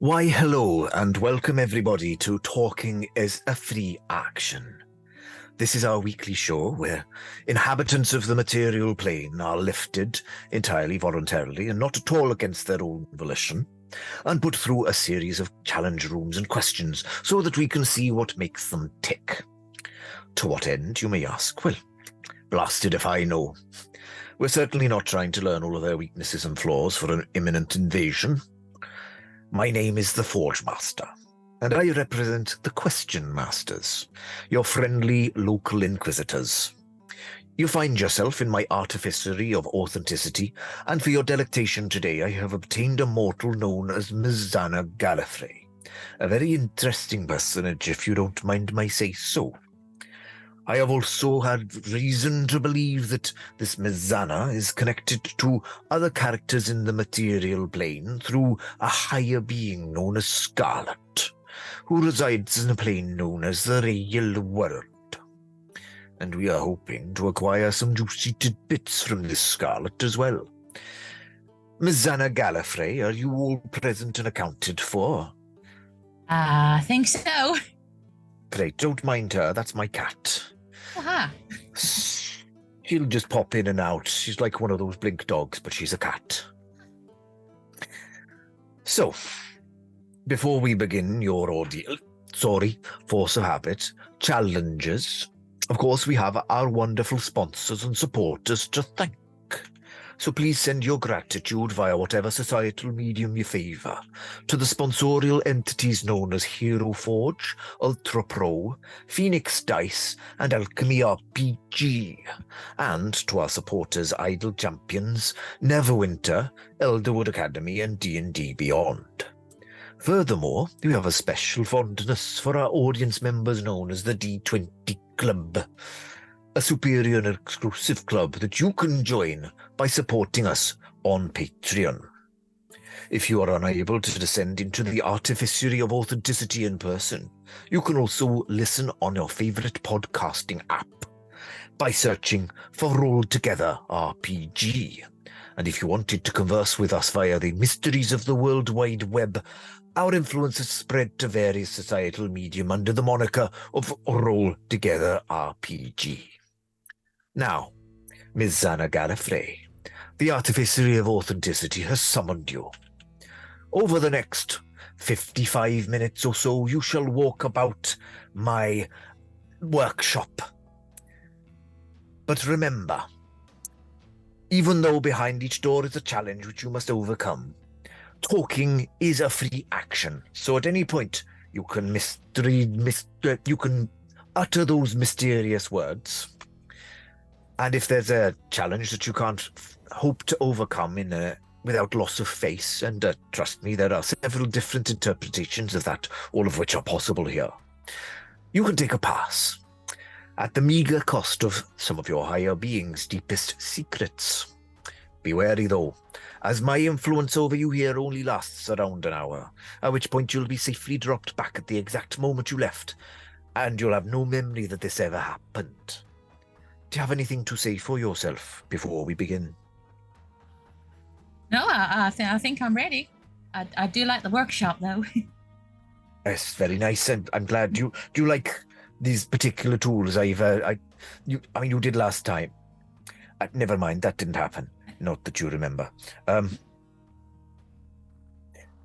Why, hello, and welcome everybody to Talking is a Free Action. This is our weekly show where inhabitants of the material plane are lifted entirely voluntarily and not at all against their own volition, and put through a series of challenge rooms and questions so that we can see what makes them tick. To what end, you may ask? Well, blasted if I know. We're certainly not trying to learn all of their weaknesses and flaws for an imminent invasion. My name is the Forgemaster, and I represent the Question Masters, your friendly local inquisitors. You find yourself in my artificery of authenticity, and for your delectation today I have obtained a mortal known as Miss Zanna Gallifrey, a very interesting personage if you don't mind my say-so. I have also had reason to believe that this Miss Zanna is connected to other characters in the material plane through a higher being known as Scarlet, who resides in a plane known as the real world. And we are hoping to acquire some juicy tidbits from this Scarlet as well. Miss Zanna Gallifrey, are you all present and accounted for? I think so. Great, don't mind her, that's my cat. Aha. She'll just pop in and out. She's like one of those blink dogs, but she's a cat. So, before we begin your ordeal, force of habit, challenges, of course we have our wonderful sponsors and supporters to thank. So please send your gratitude via whatever societal medium you favour to the sponsorial entities known as Hero Forge, Ultra Pro, Phoenix Dice, and Alchemy RPG, and to our supporters Idle Champions, Neverwinter, Elderwood Academy, and D&D Beyond. Furthermore, we have a special fondness for our audience members known as the D20 Club, a superior and exclusive club that you can join by supporting us on Patreon. If you are unable to descend into the artificery of authenticity in person, you can also listen on your favourite podcasting app by searching for Roll Together RPG. And if you wanted to converse with us via the mysteries of the World Wide Web, our influence has spread to various societal medium under the moniker of Roll Together RPG. Now, Miss Zanna Gallifrey, the artificery of authenticity has summoned you. Over the next 55 minutes or so, you shall walk about my workshop. But remember, even though behind each door is a challenge which you must overcome, talking is a free action. So at any point, you can you can utter those mysterious words. And if there's a challenge that you can't hope to overcome without loss of face, and trust me, there are several different interpretations of that, all of which are possible here, you can take a pass, at the meagre cost of some of your higher being's deepest secrets. Be wary, though, as my influence over you here only lasts around an hour, at which point you'll be safely dropped back at the exact moment you left, and you'll have no memory that this ever happened. Do you have anything to say for yourself before we begin? No, I think I'm ready. I do like the workshop, though. Yes, very nice. I'm glad. Do you like these particular tools? You did last time. Never mind, that didn't happen. Not that you remember.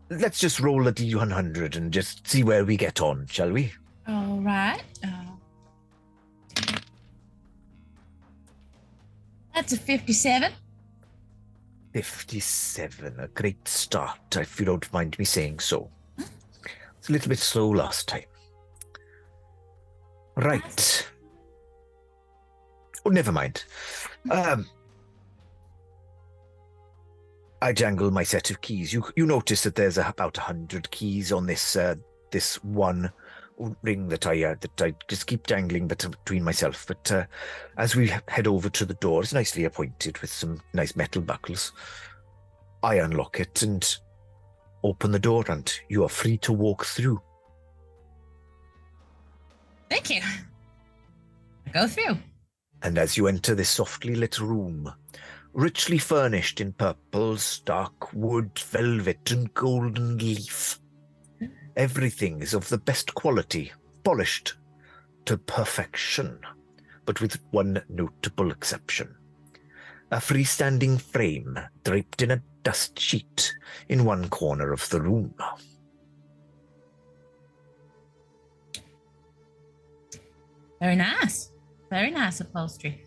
Let's just roll a D100 and just see where we get on, shall we? All right. That's a 57. 57, a great start, if you don't mind me saying so. It's a little bit slow last time. Right. Oh, never mind. I jangle my set of keys. You notice that there's about 100 keys on this one ring that I just keep dangling between myself. But as we head over to the door, it's nicely appointed with some nice metal buckles. I unlock it and open the door, and you are free to walk through. Thank you. Go through. And as you enter this softly lit room, richly furnished in purples, dark wood, velvet, and golden leaf, Everything is of the best quality, polished to perfection, but with one notable exception. A freestanding frame draped in a dust sheet in one corner of the room. Very nice. Very nice upholstery.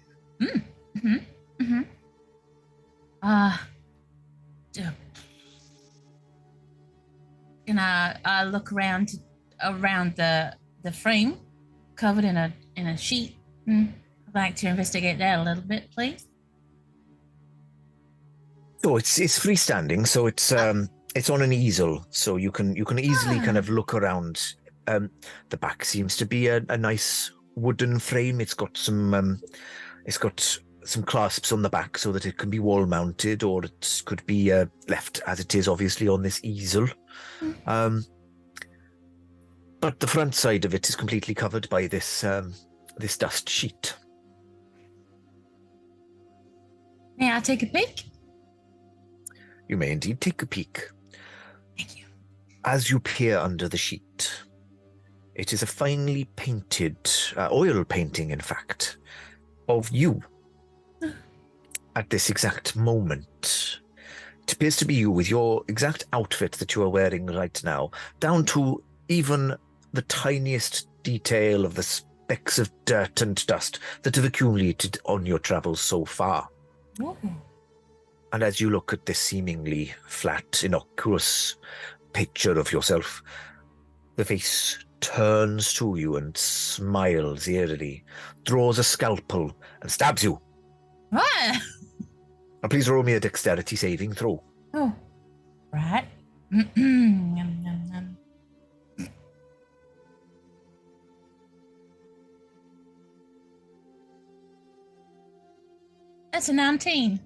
Can I look around the frame covered in a sheet? I'd like to investigate that a little bit, please. Oh, it's freestanding, so it's on an easel, so you can easily kind of look around. The back seems to be a nice wooden frame. It's got some clasps on the back so that it can be wall mounted, or it could be left as it is, obviously, on this easel. But the front side of it is completely covered by this dust sheet. May I take a peek? You may indeed take a peek. Thank you. As you peer under the sheet, it is a finely painted, oil painting, in fact, of you at this exact moment. It appears to be you with your exact outfit that you are wearing right now, down to even the tiniest detail of the specks of dirt and dust that have accumulated on your travels so far. Ooh. And as you look at this seemingly flat, innocuous picture of yourself, the face turns to you and smiles eerily, draws a scalpel and stabs you. What? Now please roll me a dexterity saving throw. Oh, right. Yum, yum, yum. That's a 19.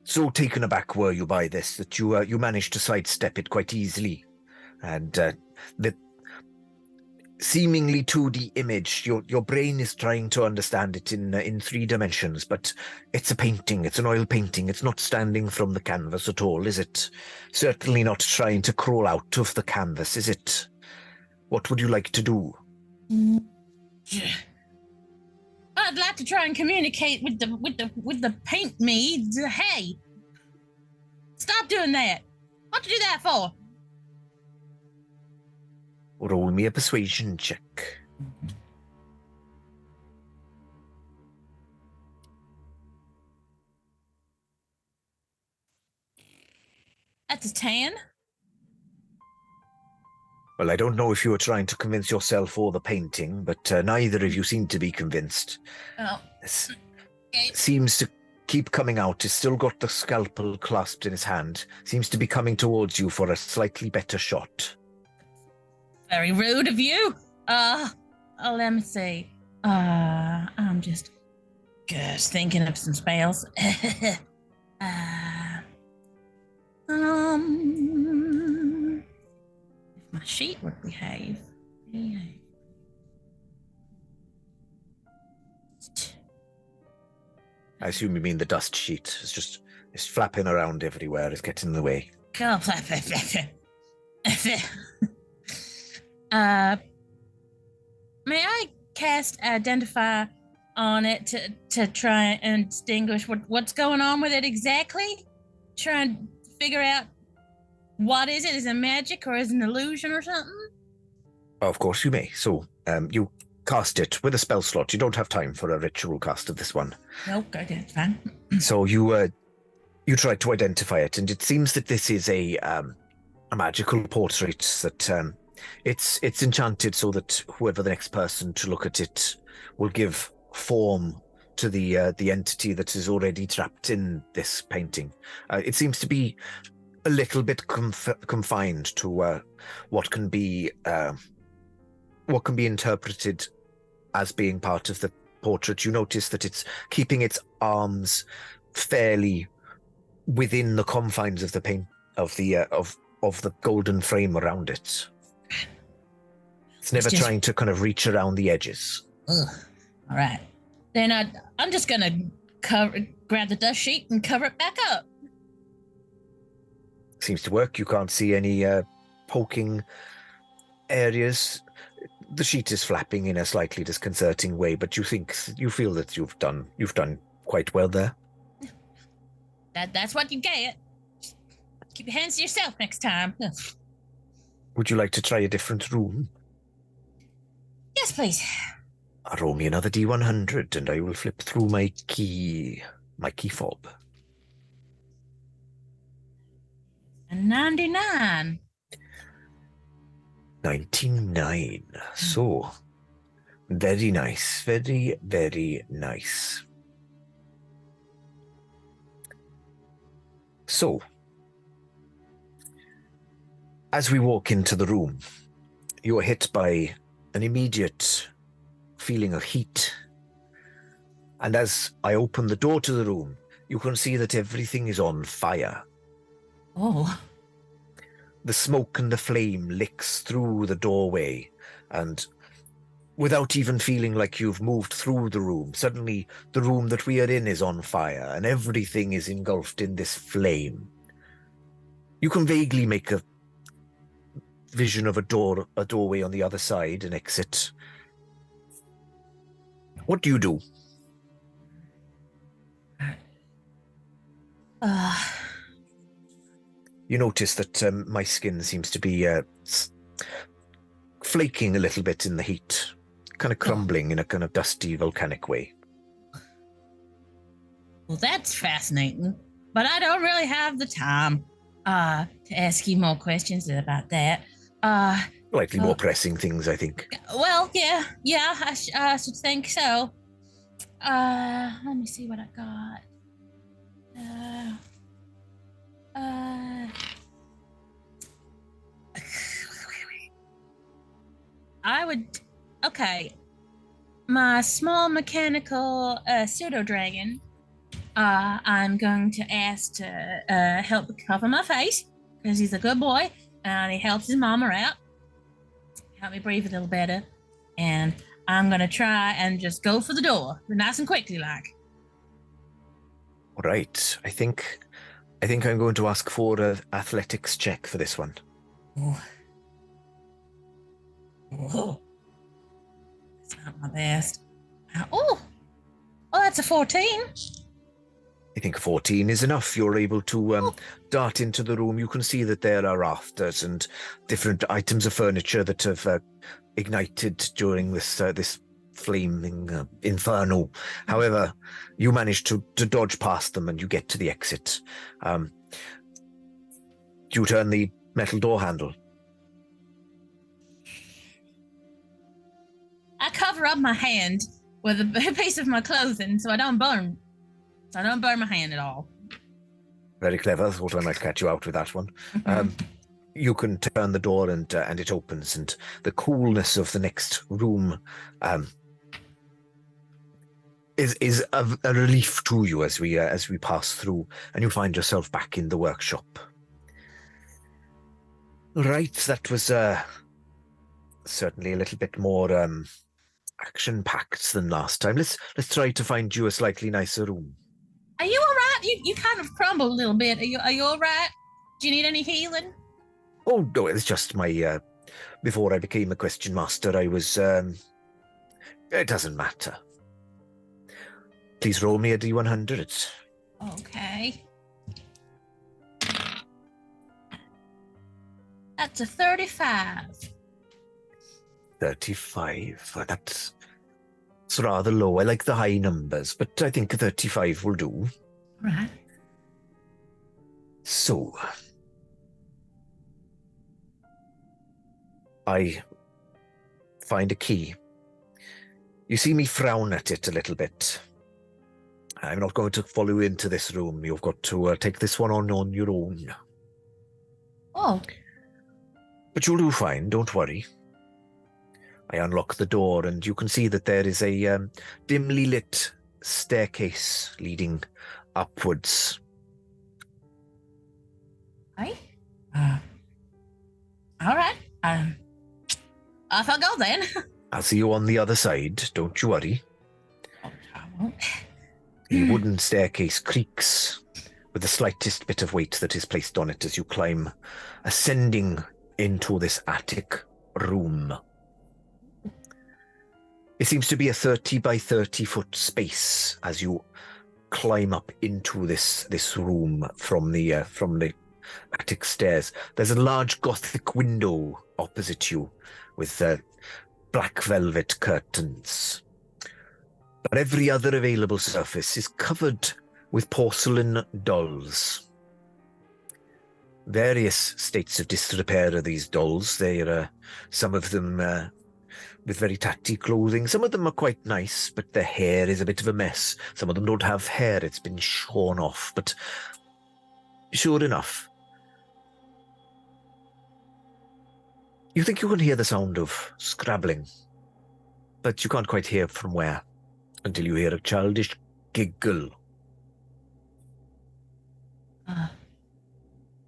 So taken aback were you by this that you managed to sidestep it quite easily, and the seemingly 2D image, your brain is trying to understand it in 3 dimensions, but it's a painting, it's an oil painting, it's not standing from the canvas at all, is it? Certainly not trying to crawl out of the canvas, is it? What would you like to do? I'd like to try and communicate with the paint me. Hey, stop doing that. What you do that for? Roll me a persuasion check. That's a 10. Well, I don't know if you were trying to convince yourself or the painting, but neither of you seem to be convinced. Oh. This Okay. seems to keep coming out. He's still got the scalpel clasped in his hand. Seems to be coming towards you for a slightly better shot. Very rude of you. Let me see. I'm just thinking of some spells. If my sheet would behave. I assume you mean the dust sheet. It's flapping around everywhere. It's getting in the way. May I cast Identify on it to try and distinguish what's going on with it exactly? Try and figure out what is it? Is it magic or is it an illusion or something? Of course you may. So, you cast it with a spell slot. You don't have time for a ritual cast of this one. Nope, okay, it's fine. So you try to identify it, and it seems that this is a magical portrait that it's enchanted so that whoever the next person to look at it will give form to the entity that is already trapped in this painting. It seems to be a little bit confined to what can be interpreted as being part of the portrait. You notice that it's keeping its arms fairly within the confines of the paint of the golden frame around it. It's never trying to kind of reach around the edges. Ugh. All right. Then I'm just gonna grab the dust sheet and cover it back up. Seems to work. You can't see any poking areas. The sheet is flapping in a slightly disconcerting way, but you feel that you've done quite well there. That's what you get. Keep your hands to yourself next time. Would you like to try a different room? Yes, please. Roll me another D100, and I will flip through my key fob. A 99. 99. So, very nice. Very, very nice. So, as we walk into the room, you are hit by an immediate feeling of heat. And as I open the door to the room, you can see that everything is on fire. Oh. The smoke and the flame licks through the doorway, and without even feeling like you've moved through the room, suddenly the room that we are in is on fire, and everything is engulfed in this flame. You can vaguely make a vision of a doorway on the other side, an exit. What do you do? You notice that my skin seems to be flaking a little bit in the heat, kind of crumbling in a kind of dusty, volcanic way. Well, that's fascinating, but I don't really have the time to ask you more questions about that. Slightly more pressing things, I think. Well, yeah, I should think so. Let me see what I got. Okay. My small mechanical pseudo dragon. I'm going to ask to help cover my face because he's a good boy and he helps his mama out. Help me breathe a little better, and I'm gonna try and just go for the door, nice and quickly, like. All right, I think I'm going to ask for an athletics check for this one. Oh, it's not my best. Oh, that's a 14. I think 14 is enough. You're able to dart into the room. You can see that there are rafters and different items of furniture that have ignited during this flaming inferno. However, you manage to dodge past them and you get to the exit. You turn the metal door handle. I cover up my hand with a piece of my clothing so I don't burn. So I don't burn my hand at all. Very clever. Thought I might catch you out with that one. You can turn the door and it opens, and the coolness of the next room is a relief to you as we pass through, and you find yourself back in the workshop. Right, that was certainly a little bit more action-packed than last time. Let's try to find you a slightly nicer room. Are you all right? You kind of crumbled a little bit. Are you all right? Do you need any healing? Oh, no, it's just my, before I became a question master, I was, it doesn't matter. Please roll me a D100. Okay. That's a 35. 35. That's rather low. I like the high numbers, but I think a 35 will do. Right. So, I find a key. You see me frown at it a little bit. I'm not going to follow you into this room. You've got to take this one on your own. Oh. But you'll do fine, don't worry. I unlock the door, and you can see that there is a dimly lit staircase leading upwards. Right. All right. Off I'll go then. I'll see you on the other side, don't you worry. Oh, I won't. The wooden staircase creaks with the slightest bit of weight that is placed on it as you climb, ascending into this attic room. It seems to be a 30 by 30 foot space as you climb up into this room from the attic stairs. There's a large Gothic window opposite you with black velvet curtains. But every other available surface is covered with porcelain dolls. Various states of disrepair are these dolls. They're some of them with very tatty clothing. Some of them are quite nice, but their hair is a bit of a mess. Some of them don't have hair, it's been shorn off. But sure enough, you think you can hear the sound of scrabbling, but you can't quite hear from where until you hear a childish giggle.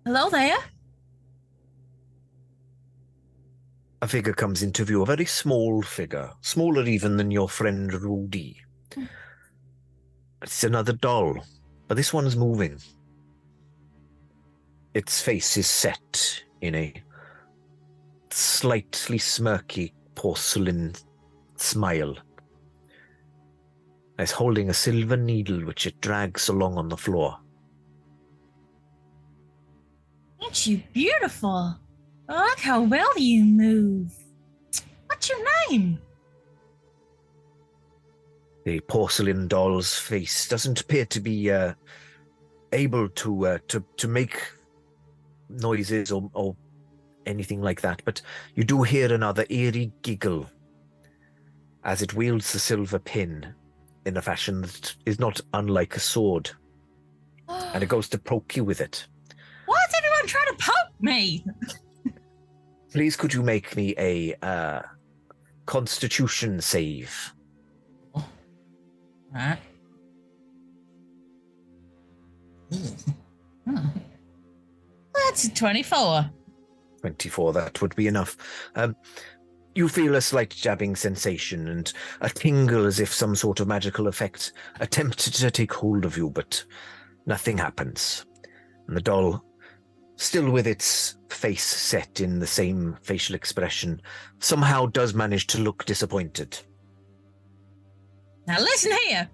Hello there. A figure comes into view, a very small figure, smaller even than your friend Rudy. It's another doll, but this one's moving. Its face is set in a slightly smirky porcelain smile. It's holding a silver needle which it drags along on the floor. Ain't you beautiful? Look how well you move. What's your name? The porcelain doll's face doesn't appear to be able to make noises or anything like that, but you do hear another eerie giggle as it wields the silver pin in a fashion that is not unlike a sword, and it goes to poke you with it. Why is everyone trying to poke me? Please, could you make me a Constitution save? Right. That's a 24. 24, that would be enough. You feel a slight jabbing sensation and a tingle as if some sort of magical effect attempted to take hold of you, but nothing happens. And the doll, still with its face set in the same facial expression, somehow does manage to look disappointed. Now listen here.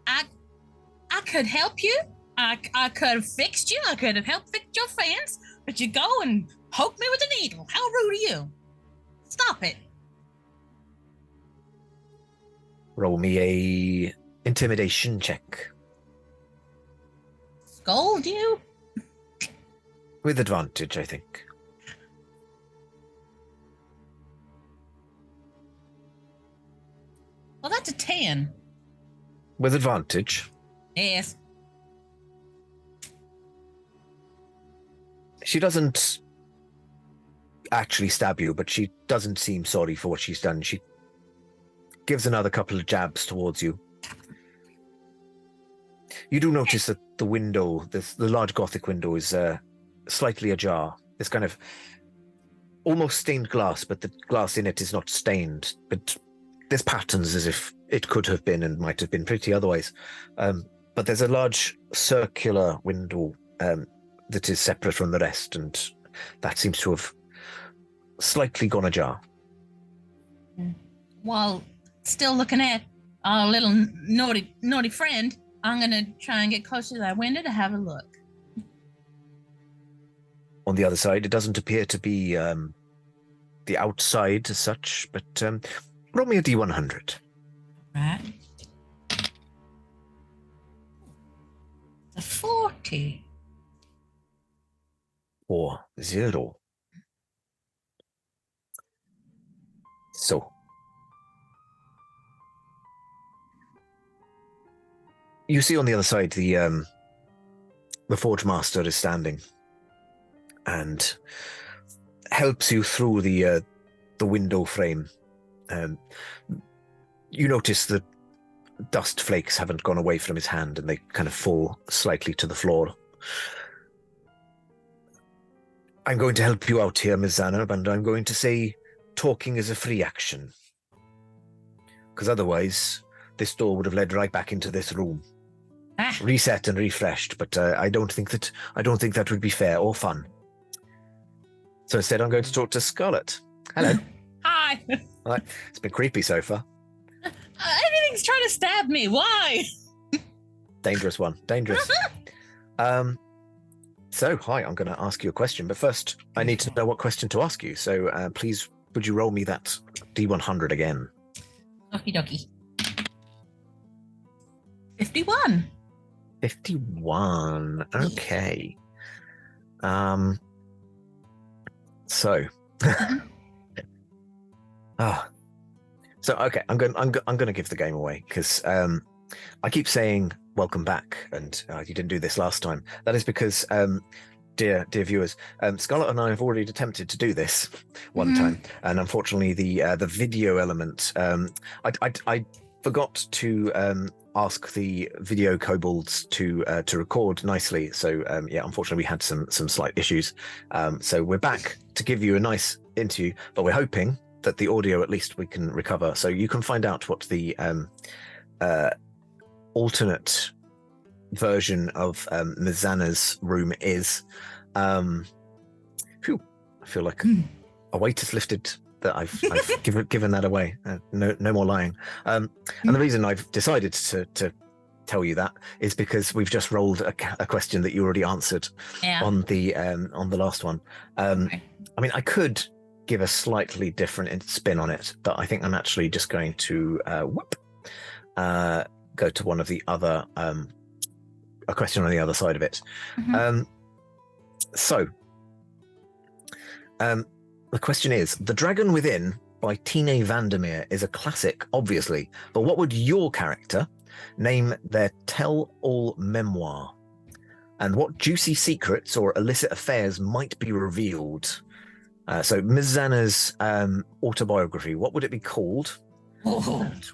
I could help you. I could have fixed you. I could have helped fix your fence, but you go and poke me with a needle. How rude of you. Stop it. Roll me a intimidation check. Scold you? With advantage, I think. Well, that's a 10. With advantage? Yes. She doesn't actually stab you, but she doesn't seem sorry for what she's done. She gives another couple of jabs towards you. You do notice that the window, the large Gothic window, is slightly ajar. It's kind of almost stained glass, but the glass in it is not stained. But there's patterns as if it could have been and might have been pretty otherwise. But there's a large circular window that is separate from the rest, and that seems to have slightly gone ajar. While still looking at our little naughty friend, I'm going to try and get closer to that window to have a look. On the other side, it doesn't appear to be the outside as such, but roll me a D100. Right. A 40. 40. So, you see on the other side the Forgemaster is standing and helps you through the window frame. You notice that dust flakes haven't gone away from his hand and they kind of fall slightly to the floor. I'm going to help you out here, Miss Zanna, and I'm going to say talking is a free action. Because otherwise, this door would have led right back into this room. reset and refreshed, but I don't think that would be fair or fun. So instead, I'm going to talk to Scarlet. Hello. Hi. Right. It's been creepy so far. Everything's trying to stab me. Why? Dangerous one. Dangerous. So, hi, I'm going to ask you a question, but first, I need to know what question to ask you. So, please, would you roll me that D100 again? Okie dokie. 51. 51. Okay. So. So okay, I'm going to give the game away because I keep saying welcome back, and you didn't do this last time. That is because, dear viewers, Scarlet and I have already attempted to do this one time, and unfortunately the video element, I forgot to ask the video kobolds to record nicely. So yeah, unfortunately we had some slight issues. So we're back to give you a nice interview, but we're hoping that the audio at least we can recover. So you can find out what the alternate version of Miss Zanna's room is. Phew, I feel like a weight is lifted that I've given that away. No more lying. And the reason I've decided to tell you that is because we've just rolled a question that you already answered on the last one. Okay. I mean, I could give a slightly different spin on it, but I think I'm actually just going to go to one of the other a question on the other side of it. So the question is, The Dragon Within by Tine Vandermeer is a classic, obviously, but what would your character name their tell-all memoir? And what juicy secrets or illicit affairs might be revealed? So Miss Zanna's autobiography, what would it be called? And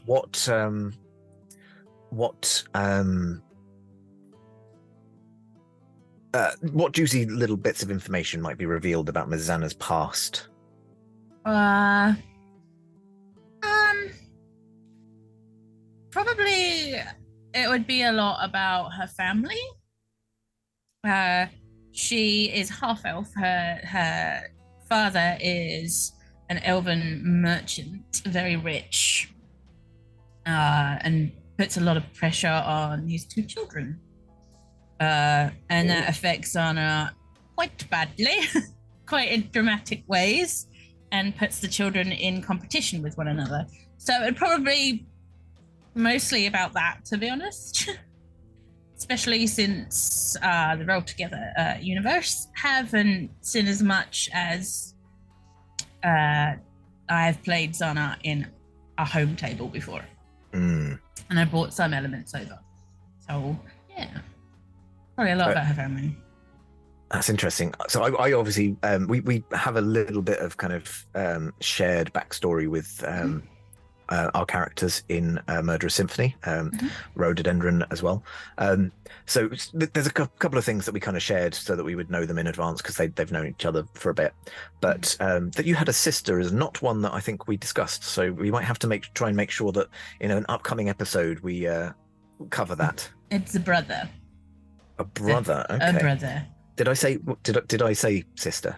what juicy little bits of information might be revealed about Miss Zanna's past? Probably it would be a lot about her family. She is half elf. Her father is an elven merchant, very rich, and puts a lot of pressure on his two children. And that affects Anna quite badly, quite in dramatic ways, and puts the children in competition with one another. So it'd probably mostly about that, to be honest. Especially since the Roll Together universe haven't seen as much as I've played Zanna in a home table before. And I brought some elements over. So, yeah. Probably a lot about her family. That's interesting. So I obviously, we have a little bit of kind of shared backstory with our characters in Murderous Symphony, Rhododendron as well. So there's a couple of things that we kind of shared so that we would know them in advance because they've known each other for a bit. But that you had a sister is not one that I think we discussed. So we might have to try and make sure that in an upcoming episode we cover that. It's a brother. A brother. Okay. A brother. Did I say sister?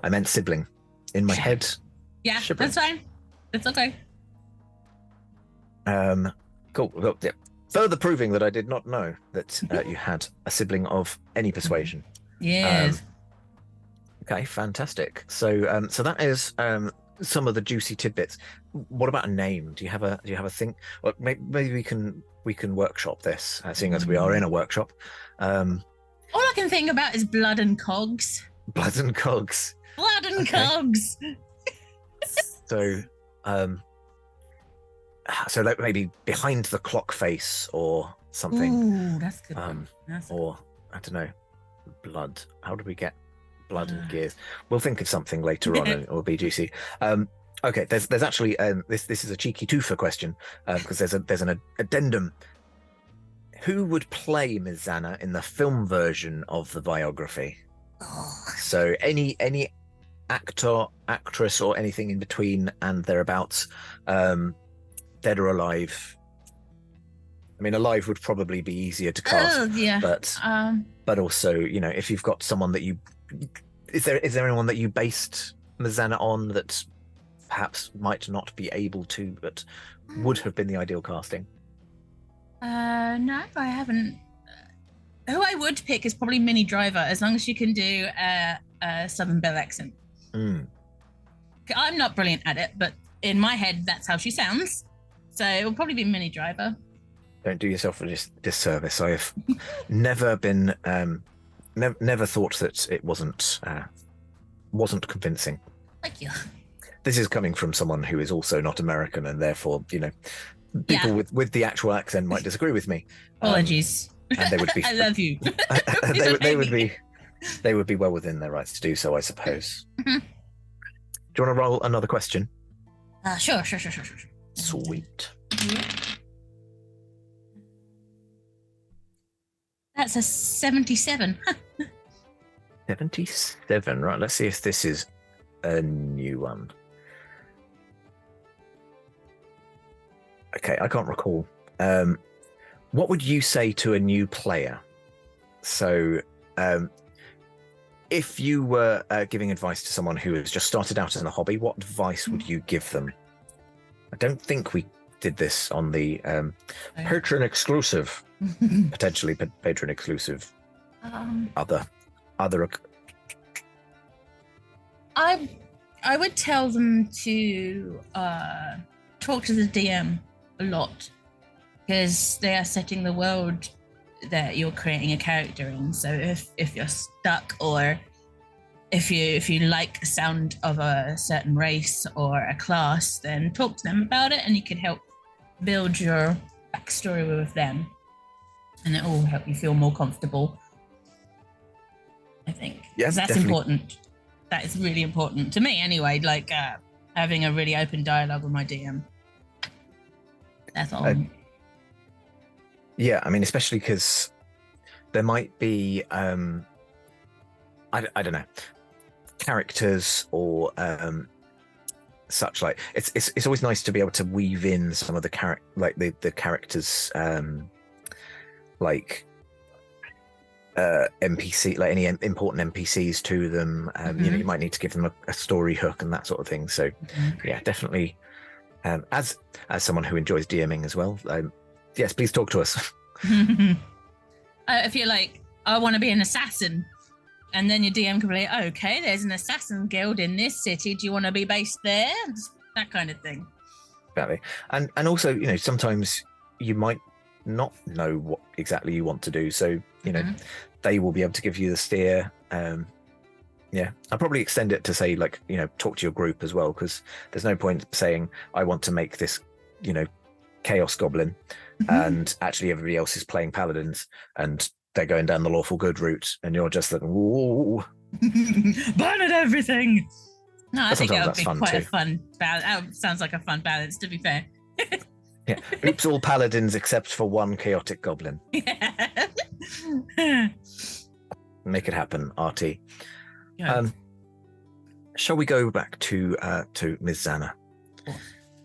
I meant sibling. In my head. Yeah, shibling. That's fine. It's okay. Cool. Well, yeah. Further proving that I did not know that you had a sibling of any persuasion. Yes. Okay, fantastic. So, so that is some of the juicy tidbits. What about a name? Do you have a thing? Well, maybe we can workshop this, seeing as we are in a workshop. All I can think about is blood and cogs. Blood and cogs. Blood and cogs. So, so like maybe behind the clock face or something. Ooh, that's good. Or I don't know, blood. How do we get blood and gears? We'll think of something later on, and it will be juicy. Okay, there's actually this is a cheeky twofer question because there's an addendum. Who would play Miss Zanna in the film version of the biography? So any actor, actress, or anything in between and thereabouts, dead or alive, I mean, alive would probably be easier to cast. Oh yeah. But also, if you've got someone that is there anyone that you based Miss Zanna on that perhaps might not be able to, but would have been the ideal casting? No, I haven't. Who I would pick is probably Minnie Driver, as long as she can do a Southern Belle accent. I'm not brilliant at it, but in my head, that's how she sounds. So it will probably be Minnie Driver. Don't do yourself a disservice. I have never been, never thought that it wasn't convincing. Thank you. This is coming from someone who is also not American, and therefore, people with the actual accent might disagree with me. Apologies. And they would be. I love you. they would be well within their rights to do so, I suppose. Do you want to roll another question? Sure. Sweet. Yeah. That's a 77. 77, right? Let's see if this is a new one. Okay, I can't recall. What would you say to a new player? So, if you were giving advice to someone who has just started out as a hobby, what advice would you give them? I don't think we did this on the patron exclusive, potentially patron exclusive. Other. I would tell them to talk to the DM a lot, because they are setting the world that you're creating a character in. So if you're stuck, or if you like the sound of a certain race or a class, then talk to them about it, and you can help build your backstory with them, and it will help you feel more comfortable, I think. Yeah, that's definitely. important. That is really important to me anyway, like having a really open dialogue with my DM. That's all. Yeah, I mean, especially because there might be, I don't know, characters or such, like it's always nice to be able to weave in some of the characters, NPC, like any important NPCs to them. You might need to give them a story hook and that sort of thing. So yeah, definitely. As someone who enjoys DMing as well, yes, please talk to us. If you're like, I want to be an assassin, and then your DM can be like, okay, there's an assassin guild in this city. Do you want to be based there? That kind of thing. Exactly. And also, sometimes you might not know what exactly you want to do. So, they will be able to give you the steer. Yeah, I'll probably extend it to say, like, talk to your group as well, because there's no point saying, I want to make this, chaos goblin, and actually everybody else is playing paladins and they're going down the lawful good route, and you're just like, whoa. Burn at everything. No, I think that would be quite a fun balance. That sounds like a fun balance, to be fair. Yeah. Oops, all paladins except for one chaotic goblin. Yeah. Make it happen, RT. Shall we go back to Miss Zanna? Cool.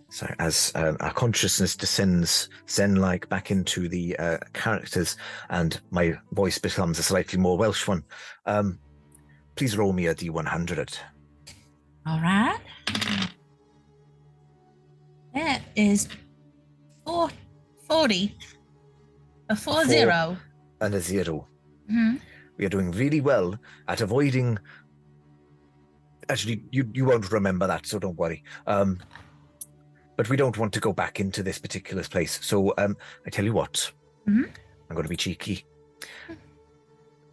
So as our consciousness descends zen-like back into the characters, and my voice becomes a slightly more Welsh one, please roll me a D100. All right. That is 40. A 40. And a 0. Mm-hmm. We are doing really well at avoiding... Actually, you won't remember that, so don't worry. But we don't want to go back into this particular place. So I tell you what, I'm going to be cheeky.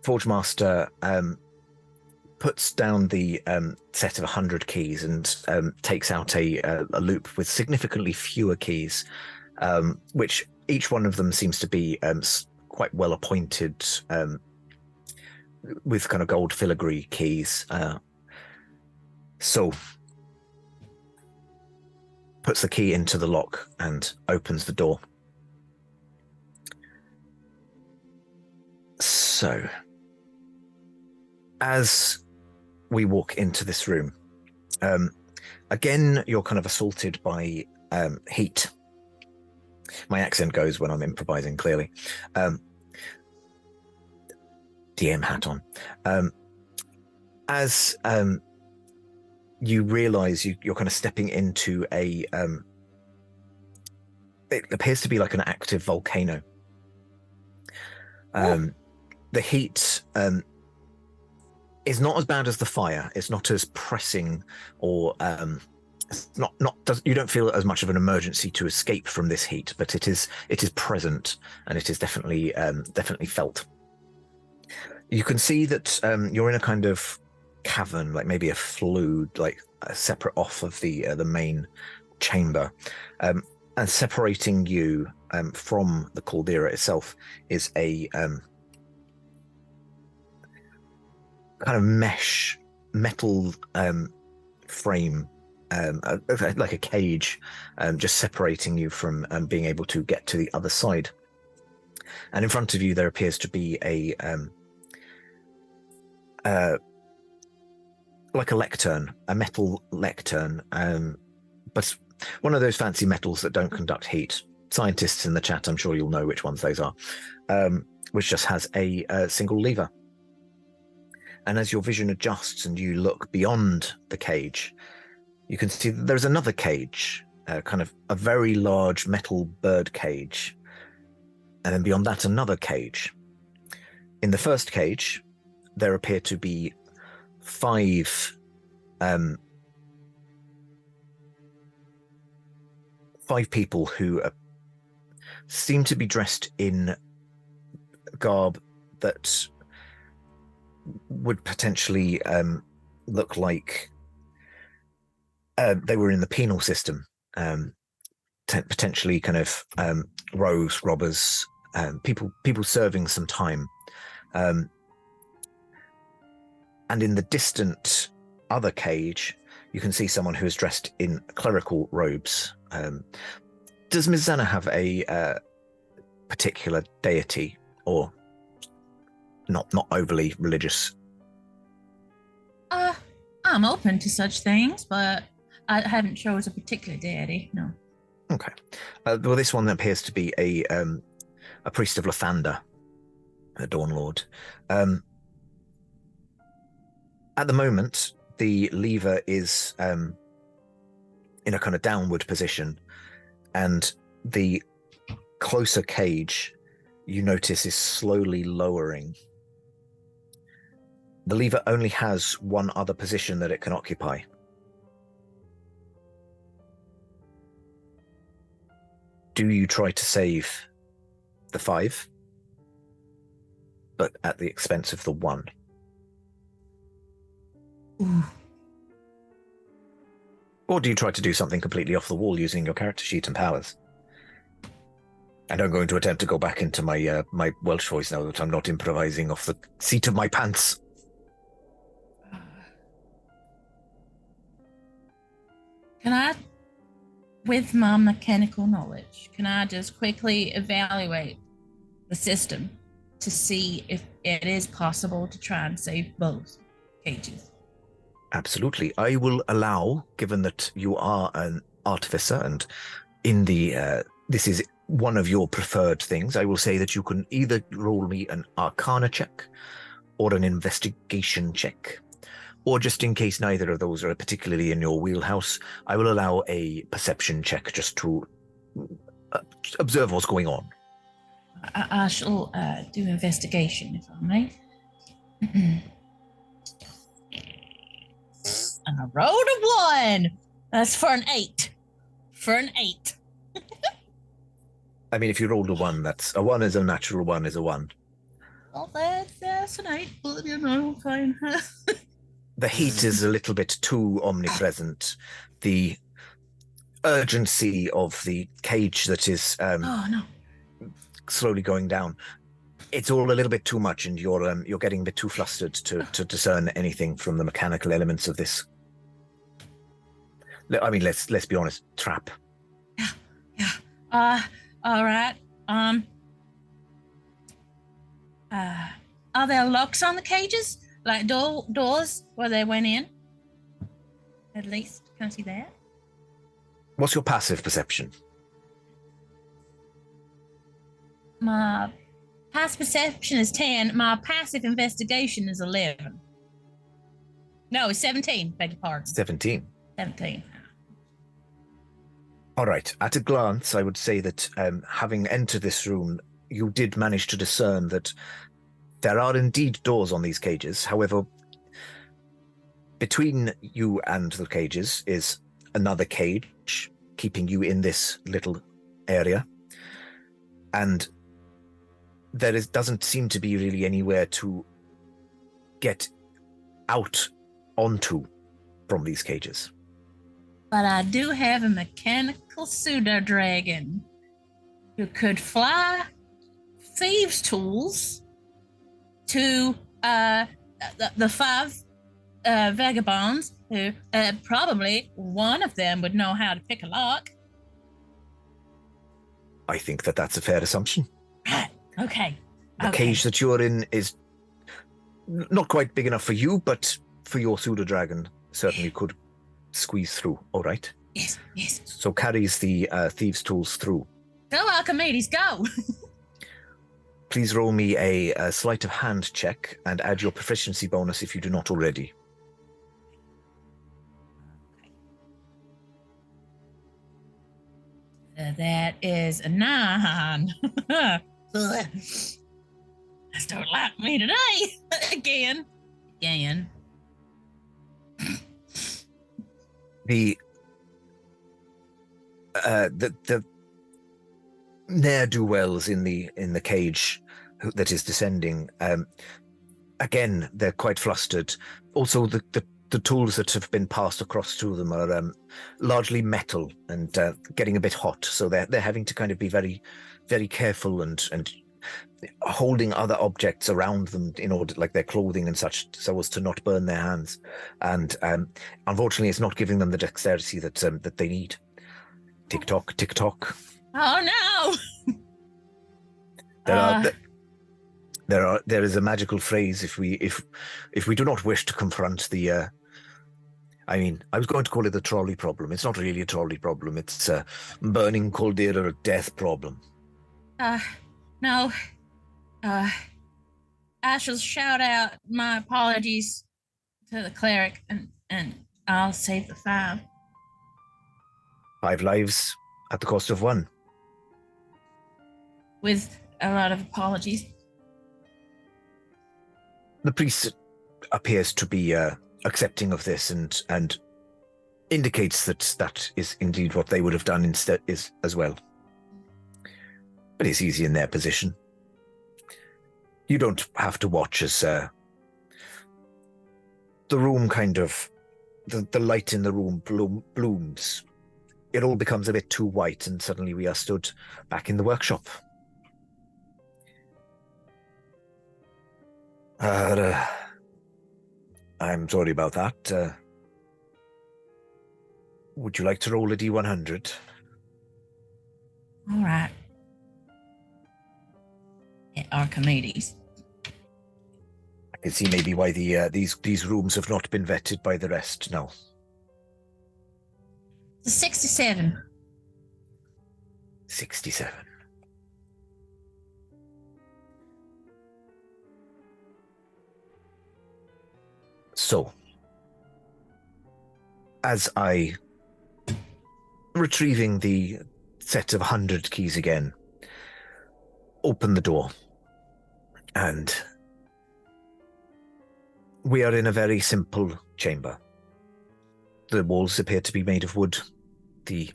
Forgemaster puts down the set of 100 keys and takes out a loop with significantly fewer keys, which each one of them seems to be quite well appointed with kind of gold filigree keys. So puts the key into the lock and opens the door. So, as we walk into this room, again, you're kind of assaulted by heat. My accent goes when I'm improvising, clearly. DM hat on. As you realize you're kind of stepping into a it appears to be like an active volcano. The heat is not as bad as the fire. It's not as pressing, or it's not you don't feel as much of an emergency to escape from this heat, but it is present, and it is definitely felt. You can see that you're in a kind of cavern, like maybe a flue, like separate off of the main chamber, and separating you from the caldera itself is a kind of mesh metal frame, like a cage, just separating you from being able to get to the other side. And in front of you, there appears to be a like a lectern, a metal lectern, but one of those fancy metals that don't conduct heat. Scientists in the chat, I'm sure you'll know which ones those are, which just has a single lever. And as your vision adjusts and you look beyond the cage, you can see that there's another cage, kind of a very large metal bird cage. And then beyond that, another cage. In the first cage, there appear to be five people who seem to be dressed in garb that would potentially look like they were in the penal system, potentially kind of rogues, robbers, people serving some time. And in the distant other cage, you can see someone who is dressed in clerical robes. Does Miss Zanna have a particular deity, or not overly religious? I'm open to such things, but I haven't chose a particular deity, no. Okay. Well, this one appears to be a priest of Lathander, a Dawn Lord. At the moment, the lever is in a kind of downward position, and the closer cage, you notice, is slowly lowering. The lever only has one other position that it can occupy. Do you try to save the 5, but at the expense of the 1? Ooh. Or do you try to do something completely off the wall using your character sheet and powers? And I'm going to attempt to go back into my my Welsh voice now that I'm not improvising off the seat of my pants. Can I, with my mechanical knowledge, can I just quickly evaluate the system to see if it is possible to try and save both cages? Absolutely. I will allow, given that you are an artificer and in the this is one of your preferred things, I will say that you can either roll me an Arcana check or an investigation check. Or just in case neither of those are particularly in your wheelhouse, I will allow a perception check just to observe what's going on. I shall do investigation, if I may. And I rolled a 1. That's for an 8. For an 8. I mean, if you rolled a 1, that's a 1 is a natural 1 is a 1. Well, that's an 8, but you know, fine. The heat is a little bit too omnipresent. The urgency of the cage that is oh no, slowly going down. It's all a little bit too much, and you're getting a bit too flustered to discern anything from the mechanical elements of this. I mean, let's be honest. Trap. Yeah. All right. Are there locks on the cages? Like doors where they went in? At least. Can I see that? What's your passive perception? my passive perception is 10. My passive investigation is 11. No, it's 17. Beg your pardon. 17. 17. All right. At a glance, I would say that having entered this room, you did manage to discern that there are indeed doors on these cages. However, between you and the cages is another cage, keeping you in this little area. And there doesn't seem to be really anywhere to get out onto from these cages. But I do have a mechanical pseudo dragon who could fly thieves' tools to the 5 vagabonds who probably one of them would know how to pick a lock. I think that that's a fair assumption. Right. Okay. The cage that you're in is not quite big enough for you, but for your pseudo dragon certainly could squeeze through. All right. Yes. So carries the thieves' tools through. Go, Archimedes, go! Please roll me a sleight of hand check and add your proficiency bonus if you do not already. That is a 9. Just don't like me today. Again. The ne'er-do-wells in the cage that is descending, again, they're quite flustered. Also, the tools that have been passed across to them are largely metal and getting a bit hot, so they're having to kind of be very, very careful and holding other objects around them in order, like their clothing and such, so as to not burn their hands. And unfortunately, it's not giving them the dexterity that they need. Tick tock, tick tock. Oh no! There is a magical phrase if we do not wish to confront the. I mean, I was going to call it the trolley problem. It's not really a trolley problem. It's a burning caldera death problem. No. I shall shout out my apologies to the cleric, and I'll save the 5. 5 lives at the cost of 1. With a lot of apologies. The priest appears to be accepting of this and indicates that is indeed what they would have done instead as well. But it's easy in their position. You don't have to watch as the room kind of, the light in the room blooms. It all becomes a bit too white, and suddenly we are stood back in the workshop. I'm sorry about that. Would you like to roll a D100? All right. Archimedes. I can see maybe why these rooms have not been vetted by the rest now. It's a 67. 67. So, as I retrieving the set of 100 keys again, open the door, and we are in a very simple chamber. The walls appear to be made of wood, the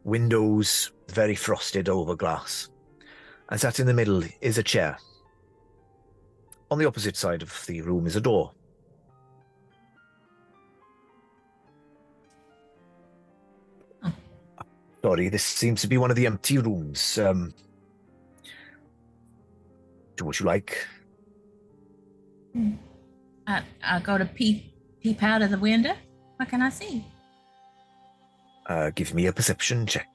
windows very frosted over glass, and sat in the middle is a chair. On the opposite side of the room is a door. Sorry, this seems to be one of the empty rooms. Would you like? I go to peep out of the window. What can I see? Give me a perception check.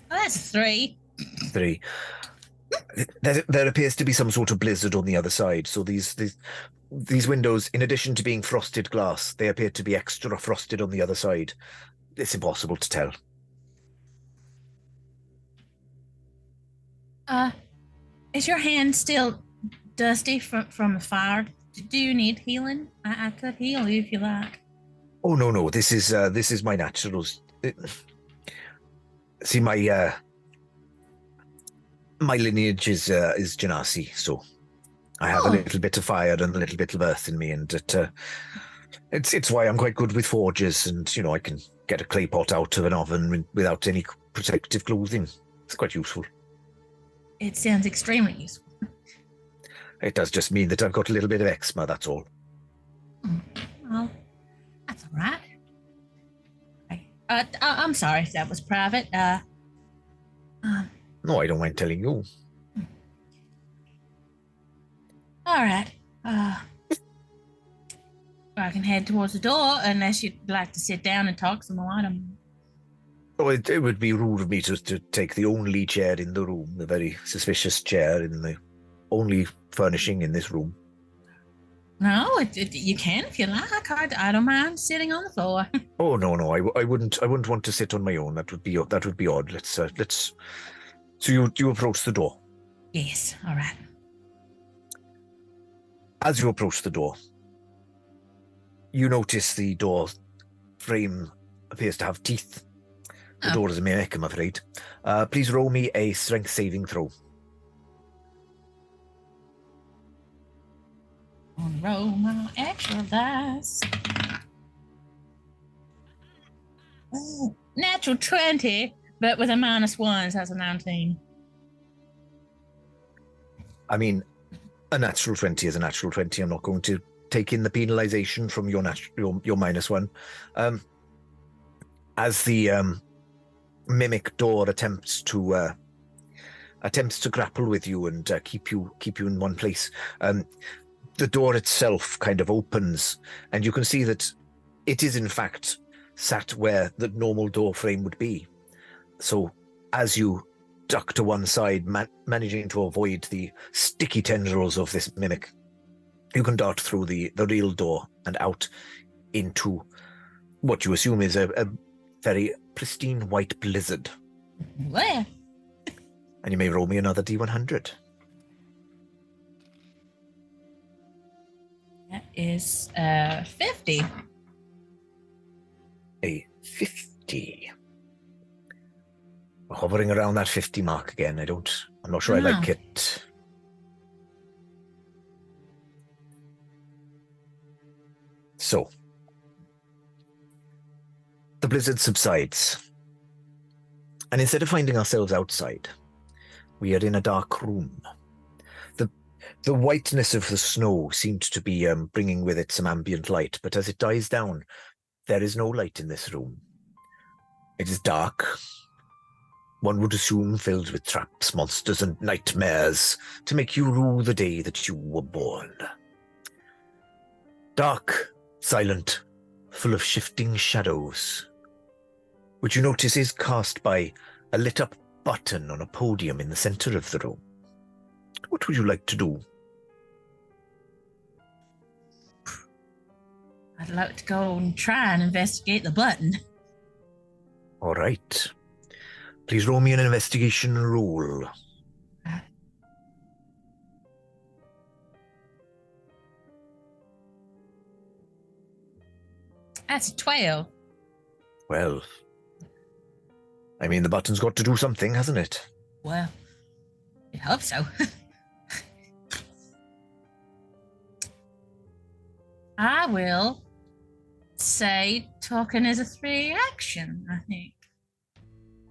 That's 3. 3. There appears to be some sort of blizzard on the other side. So these windows, in addition to being frosted glass, they appear to be extra frosted on the other side. It's impossible to tell. Is your hand still dusty from the fire? Do you need healing? I could heal you if you like. Oh no! This is my naturals. See, my lineage is Genasi, so I have a little bit of fire and a little bit of earth in me, and it's why I'm quite good with forges, and I can get a clay pot out of an oven without any protective clothing. It's quite useful. It sounds extremely useful. It does just mean that I've got a little bit of eczema, that's all. Well, that's all right. I'm sorry if that was private. No, I don't mind telling you. All right. I can head towards the door unless you'd like to sit down and talk some more. Oh, it would be rude of me to take the only chair in the room, the very suspicious chair in the only furnishing in this room. No, you can if you like. I don't mind sitting on the floor. Oh no, I wouldn't want to sit on my own. That would be odd. Let's. So you approach the door. Yes. All right. As you approach the door, you notice the door frame appears to have teeth. The door is a mimic, I'm afraid. Please roll me a strength saving throw. Roll my actual dice. Natural 20, but with a -1, so that's a 19. I mean, a natural 20 is a natural 20. I'm not going to take in the penalization from your -1. As the mimic door attempts to grapple with you and keep you in one place, the door itself kind of opens, and you can see that it is in fact sat where the normal door frame would be. So as you duck to one side, managing to avoid the sticky tendrils of this mimic, you can dart through the real door and out into what you assume is a very pristine white blizzard. Where? And you may roll me another D100. That is 50. A 50. We're hovering around that 50 mark again. I'm not sure I like it. So, the blizzard subsides. And instead of finding ourselves outside, we are in a dark room. The whiteness of the snow seemed to be bringing with it some ambient light, but as it dies down, there is no light in this room. It is dark. One would assume filled with traps, monsters, and nightmares to make you rue the day that you were born. Dark, silent, full of shifting shadows, which you notice is cast by a lit-up button on a podium in the center of the room. What would you like to do? I'd like to go and try and investigate the button. All right. Please roll me an investigation roll. That's a 12. Well, I mean, the button's got to do something, hasn't it? Well, I hope so. I will say talking is a 3 action, I think.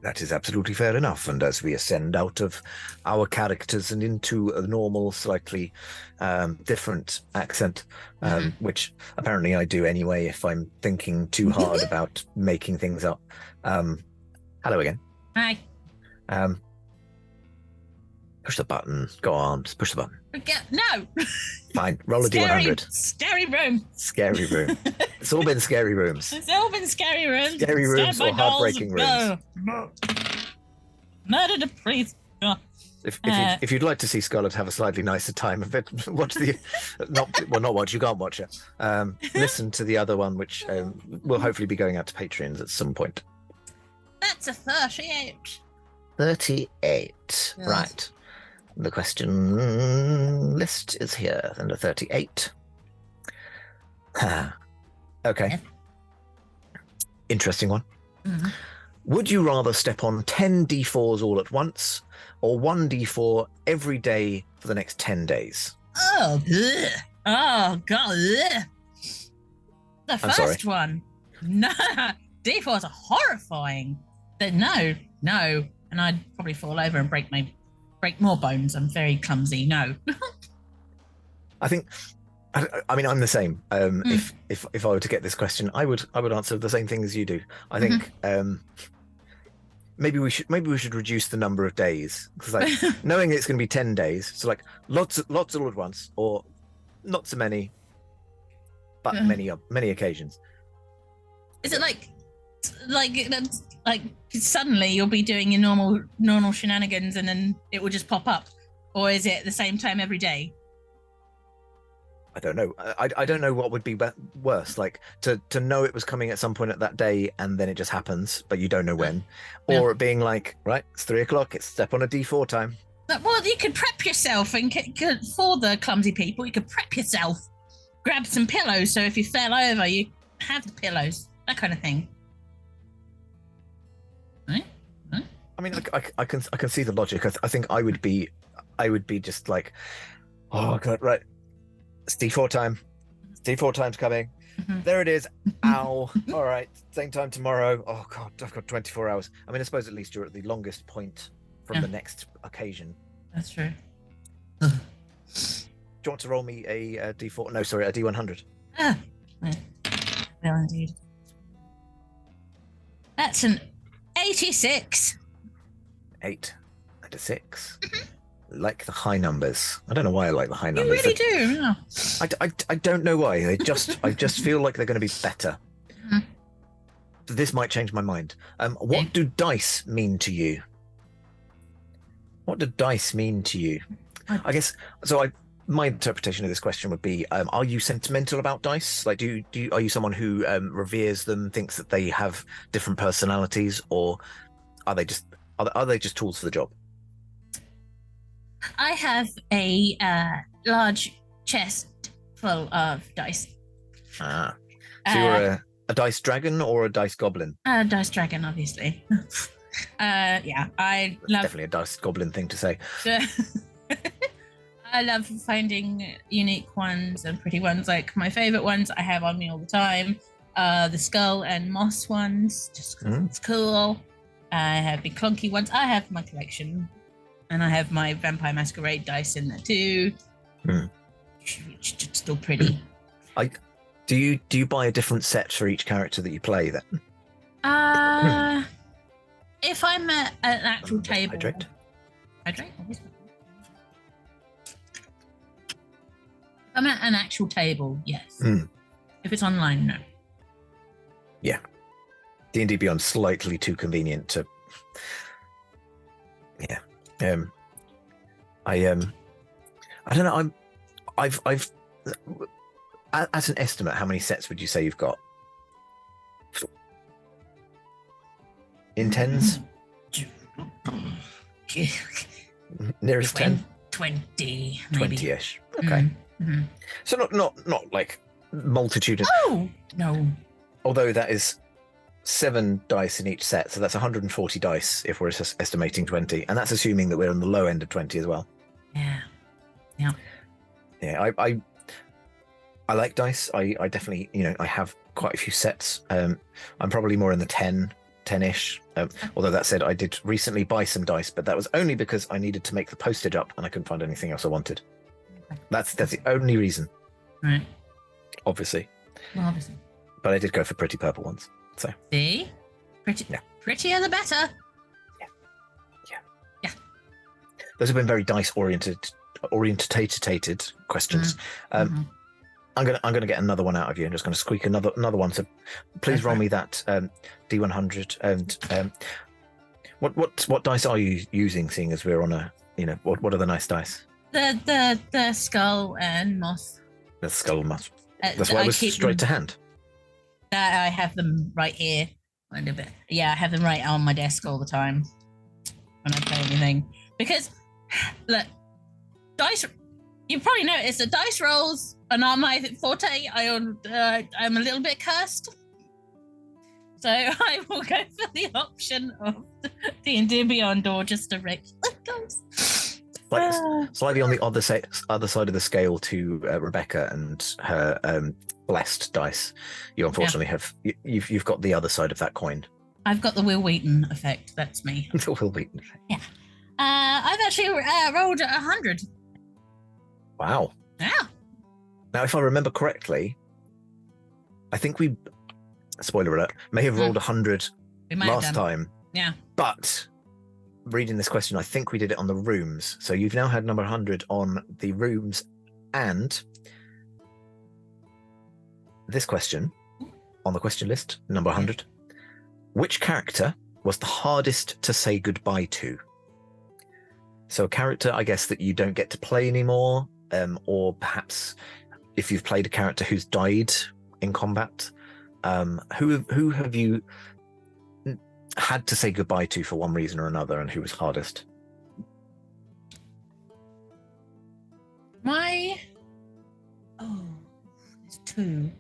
That is absolutely fair enough. And as we ascend out of our characters and into a normal, slightly different accent, which apparently I do anyway if I'm thinking too hard about making things up. Hello again. Hi. Push the button. Go on, just push the button. No. Fine. Roll a D100. Scary room. Scary room. It's all been scary rooms. It's all been scary rooms. Scary rooms or heartbreaking rooms. Murdered a priest. If you'd like to see Scarlet have a slightly nicer time of it, watch the not watch. You can't watch it. Listen to the other one, which will hopefully be going out to Patreons at some point. That's a 38. 38. Yes. Right. The question list is here under 38. Okay. Yeah. Interesting one. Mm-hmm. Would you rather step on 10 D4s all at once, or 1 D4 every day for the next 10 days? Oh, ugh. Oh God. Ugh. The first one. No, D4s are horrifying. But no, and I'd probably fall over and break more bones. I'm very clumsy. No. I think. I mean, I'm the same. If I were to get this question, I would answer the same thing as you do. I think maybe we should reduce the number of days, because like knowing it's going to be 10 days, so like lots all at once, or not so many, but many occasions. Is it like suddenly you'll be doing your normal shenanigans and then it will just pop up, or is it at the same time every day? I don't know. I don't know what would be worse, like to know it was coming at some point at that day and then it just happens, but you don't know when, or it being like, right, it's 3:00, it's step on a D4 time. Well, you could prep yourself, and for the clumsy people, you could prep yourself, grab some pillows, so if you fell over, you have the pillows, that kind of thing. Right? I mean, I can see the logic. I think I would be just like, oh God, right. It's D4 time. It's D4 time's coming. Mm-hmm. There it is. Ow. All right. Same time tomorrow. Oh God, I've got 24 hours. I mean, I suppose at least you're at the longest point from the next occasion. That's true. Do you want to roll me a D4? No, sorry, a D100. Ah, well, indeed. That's an 86. 8 and a 6. Like the high numbers. I don't know why I like the high numbers. You really do. Yeah. I don't know why. I just feel like they're going to be better. Mm-hmm. This might change my mind. What do dice mean to you? What do dice mean to you? I guess so. My interpretation of this question would be: are you sentimental about dice? Like, are you someone who reveres them, thinks that they have different personalities, or are they just tools for the job? I have a large chest full of dice. Ah, so you're a dice dragon or a dice goblin? Dice dragon, obviously. Yeah, I love. Definitely a dice goblin thing to say. I love finding unique ones and pretty ones. Like my favorite ones I have on me all the time. The skull and moss ones, just 'cause it's cool. I have big clunky ones. I have my collection. And I have my Vampire Masquerade dice in there too. Which is still pretty. Do you buy a different set for each character that you play then? If I'm at an actual table. Hydrate. If I'm at an actual table, yes. If it's online, no. Yeah. D&D Beyond slightly too convenient to. Yeah. I don't know. I've as an estimate, how many sets would you say you've got? In tens? Nearest 10? 20, maybe. 20-ish. Okay. Mm-hmm. So not like multitude. Oh no. Although that is 7 dice in each set, so that's 140 dice if we're estimating 20, and that's assuming that we're on the low end of 20 as well. Yeah. I like dice. I definitely, I have quite a few sets. I'm probably more in the 10-ish. Although that said, I did recently buy some dice, but that was only because I needed to make the postage up and I couldn't find anything else I wanted. That's the only reason. Right. Obviously. Well, obviously. But I did go for pretty purple ones. So. See? Prettier the better. Yeah. Those have been very dice orientated questions. Mm-hmm. I'm gonna get another one out of you. I'm just gonna squeak another one. So please roll me that D100. And what dice are you using? Seeing as we're on a what are the nice dice? The skull and moth. The skull moth. That's why it was straight to hand. I have them right here. Yeah, I have them right on my desk all the time when I play anything. Because, look, dice. You probably noticed that dice rolls are not my forte. I'm a little bit cursed, so I will go for the option of D&D Beyond or just a regular dice. Slightly on the other side of the scale to Rebecca and her blessed dice. You unfortunately have you've got the other side of that coin. I've got the Will Wheaton effect. That's me. The Will Wheaton effect. Yeah. I've actually rolled 100. Wow. Yeah. Now, if I remember correctly, I think we, spoiler alert, may have rolled 100 last time. Yeah. But reading this question, I think we did it on the rooms. So you've now had number 100 on the rooms, and this question on the question list, number 100. Which character was the hardest to say goodbye to? So a character, I guess, that you don't get to play anymore, or perhaps if you've played a character who's died in combat, who have you had to say goodbye to for one reason or another, and who was hardest? There's two.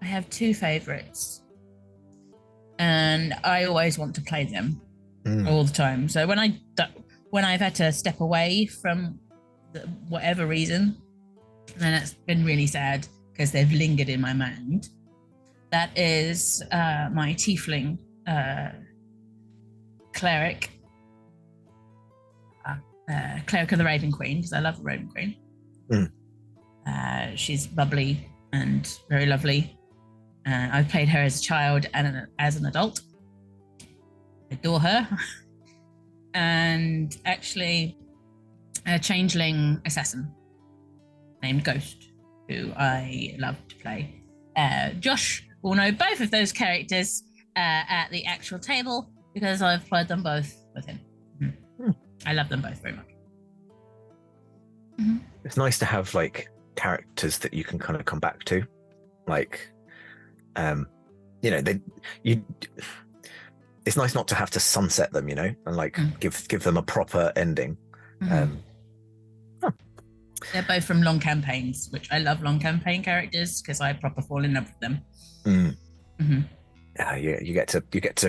I have two favorites, and I always want to play them all the time. So when I've had to step away from whatever reason, then it's been really sad because they've lingered in my mind. That is my tiefling cleric of the Raven Queen, because I love the Raven Queen. She's bubbly and very lovely. I've played her as a child and as an adult. I adore her. And actually a changeling assassin named Ghost, who I love to play. Josh will know both of those characters at the actual table because I've played them both with him. I love them both very much. It's nice to have like characters that you can kind of come back to, like it's nice not to have to sunset them, and like give them a proper ending. They're both from long campaigns, which I love long campaign characters because I proper fall in love with them. Yeah, you get to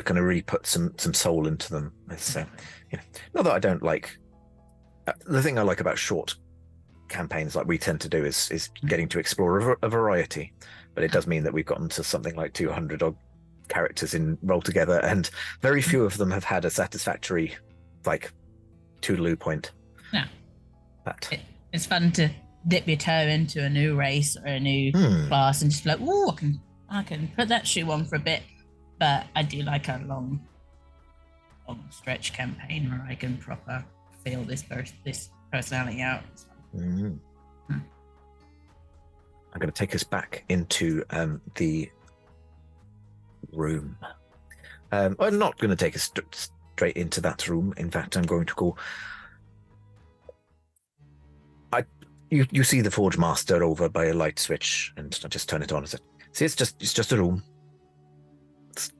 kind of really put some soul into them. It's not that I don't like. The thing I like about short campaigns, like we tend to do, is getting to explore a variety. But it does mean that we've gotten to something like 200 odd characters in Roll Together, and very few of them have had a satisfactory, like, toodaloo point. Yeah. But it's fun to dip your toe into a new race or a new class and just be like, oh, I can put that shoe on for a bit. But I do like a long stretch campaign where I can proper feel this personality out. I'm going to take us back into the room. I'm not going to take us straight into that room. In fact, I'm going to go. You see the Forgemaster over by a light switch, and I just turn it on. See, it's just a room. It's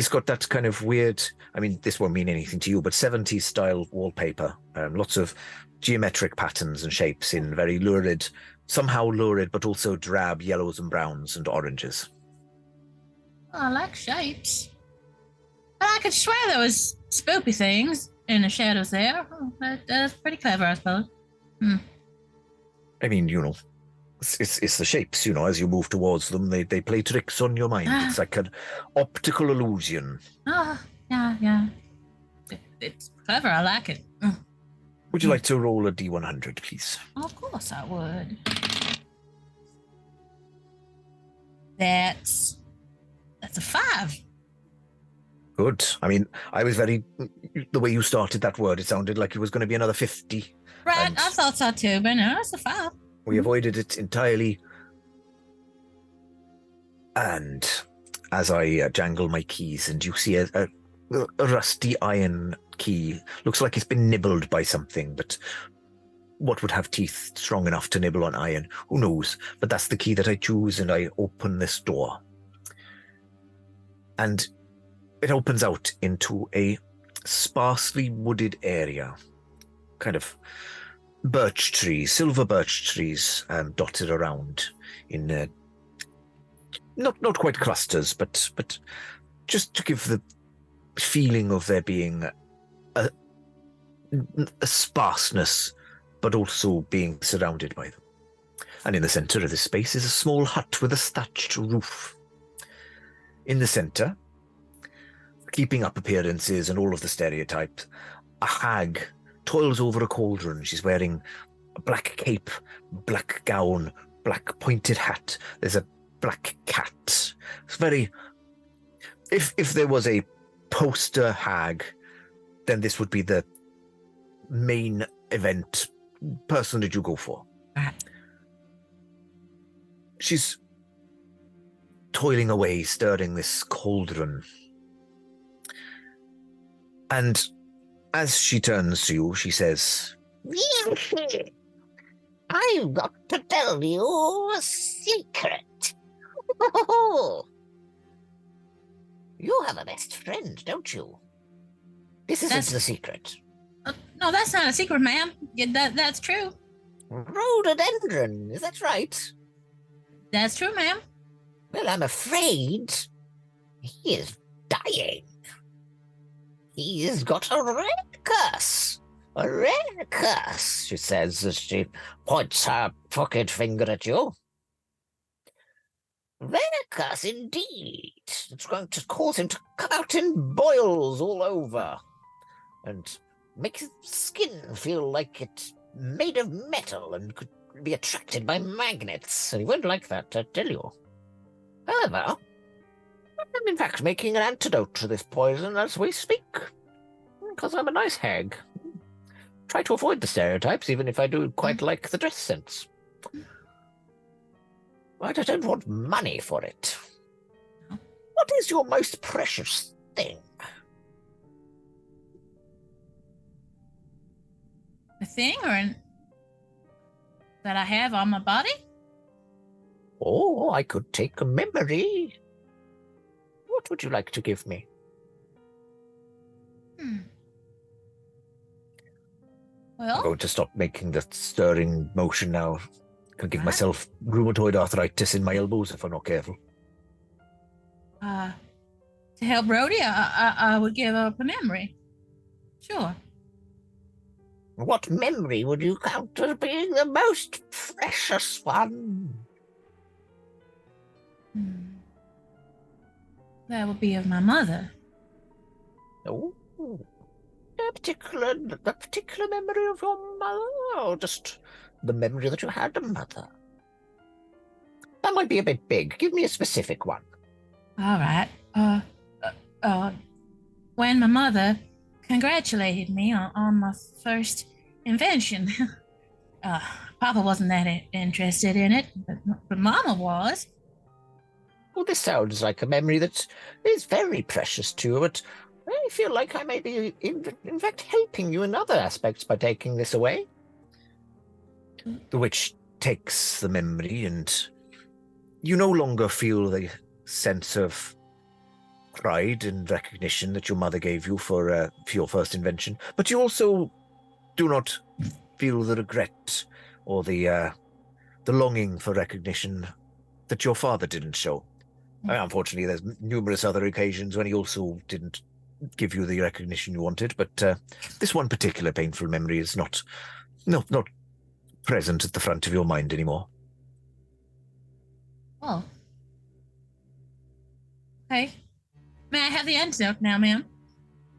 got that kind of weird. I mean, this won't mean anything to you, but 70s style wallpaper. Lots of geometric patterns and shapes in very somehow lurid, but also drab yellows and browns and oranges. Oh, I like shapes. But I could swear there was spoopy things in the shadows there. Oh, that's pretty clever, I suppose. I mean, it's the shapes, as you move towards them, they play tricks on your mind. It's like an optical illusion. Yeah. It's clever, I like it. Would you like to roll a D100, please? Of course I would. That's a 5. Good. I mean, I was the way you started that word, it sounded like it was going to be another 50. Right, I thought so too, but no, it's a 5. We avoided it entirely. And as I jangle my keys, and you see a rusty iron key. Looks like it's been nibbled by something, but what would have teeth strong enough to nibble on iron? Who knows? But that's the key that I choose, and I open this door. And it opens out into a sparsely wooded area. Kind of birch trees, silver birch trees dotted around in not quite clusters, but just to give the feeling of there being a sparseness, but also being surrounded by them. And in the center of this space is a small hut with a thatched roof. In the center, keeping up appearances and all of the stereotypes, a hag toils over a cauldron. She's wearing a black cape, black gown, black pointed hat. There's a black cat. It's very... If there was a poster hag, then this would be the main event person that you go for. She's toiling away, stirring this cauldron. And as she turns to you, she says, I've got to tell you a secret. You have a best friend, don't you? This isn't the secret. No, that's not a secret, ma'am. Yeah, that's true. Rhododendron, is that right? That's true, ma'am. Well, I'm afraid he is dying. He's got a rare curse. A rare curse, she says as she points her crooked finger at you. Rare curse indeed. It's going to cause him to come out in boils all over and make his skin feel like it's made of metal and could be attracted by magnets. And he won't like that, I tell you. However, I'm in fact making an antidote to this poison as we speak, because I'm a nice hag. Try to avoid the stereotypes, even if I do quite like the dress sense. But I don't want money for it. What is your most precious thing? A thing that I have on my body? Oh, I could take a memory. What would you like to give me? Well, I'm going to stop making the stirring motion now. Can give myself rheumatoid arthritis in my elbows if I'm not careful. To help Rhodey, I would give up a memory. Sure. What memory would you count as being the most precious one? That would be of my mother. Oh, a particular memory of your mother, or just the memory that you had a mother? That might be a bit big. Give me a specific one. All right. When my mother congratulated me on my first invention. Papa wasn't that interested in it, but Mama was. Well, this sounds like a memory that is very precious to you, but I feel like I may be, in fact, helping you in other aspects by taking this away. The witch takes the memory, and you no longer feel the sense of pride and recognition that your mother gave you for your first invention, but you also do not feel the regret or the longing for recognition that your father didn't show. Unfortunately, there's numerous other occasions when he also didn't give you the recognition you wanted, but this one particular painful memory is not present at the front of your mind anymore. Oh. Okay. May I have the antidote now, ma'am?